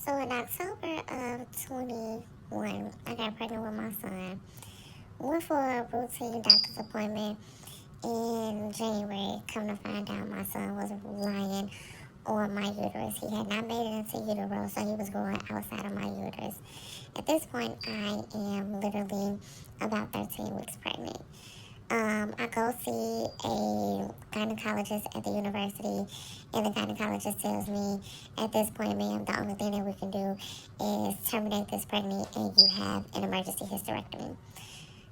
So in October of 21, I got pregnant with my son. Went for a routine doctor's appointment in January. Come to find out, my son was lying on my uterus. He had not made it into utero, so he was growing outside of my uterus. At this point, I am literally about 13 weeks pregnant. I go see a gynecologist at the university, and the gynecologist tells me, at this point, ma'am, the only thing that we can do is terminate this pregnancy and you have an emergency hysterectomy.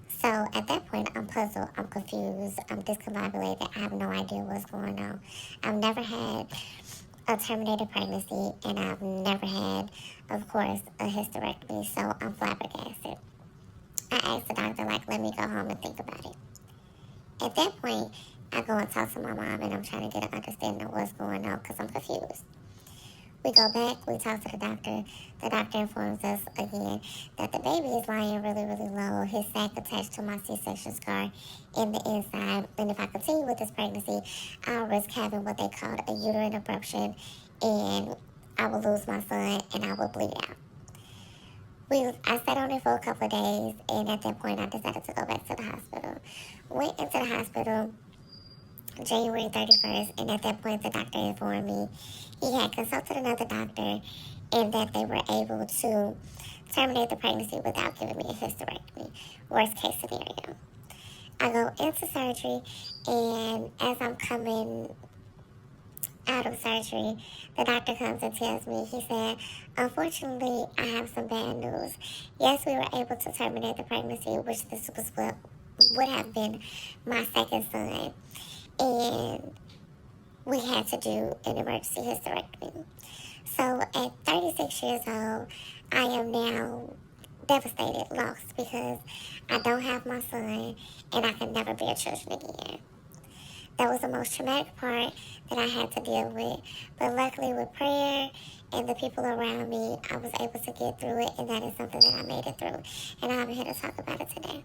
So at that point, I'm puzzled, I'm confused, I'm discombobulated, I have no idea what's going on. I've never had a terminated pregnancy, and I've never had, of course, a hysterectomy, so I'm flabbergasted. I asked the doctor, like, let me go home and think about it. At that point, I go and talk to my mom, and I'm trying to get an understanding of what's going on because I'm confused. We go back, we talk to the doctor. The doctor informs us again that the baby is lying really, really low. His sac attached to my C-section scar in the inside. And if I continue with this pregnancy, I'll risk having what they call a uterine abruption, and I will lose my son and I will bleed out. I sat on it for a couple of days, and at that point, I decided to go back to the hospital. Went into the hospital January 31st, and at that point, the doctor informed me he had consulted another doctor and that they were able to terminate the pregnancy without giving me a hysterectomy. Worst case scenario. I go into surgery, and as I'm coming out of surgery, the doctor comes and tells me, he said, unfortunately, I have some bad news. Yes, we were able to terminate the pregnancy, which this was what would have been my second son. And we had to do an emergency hysterectomy. So at 36 years old, I am now devastated, lost, because I don't have my son and I can never bear children again. That was the most traumatic part that I had to deal with. But luckily, with prayer and the people around me, I was able to get through it, and that is something that I made it through. And I'm here to talk about it today.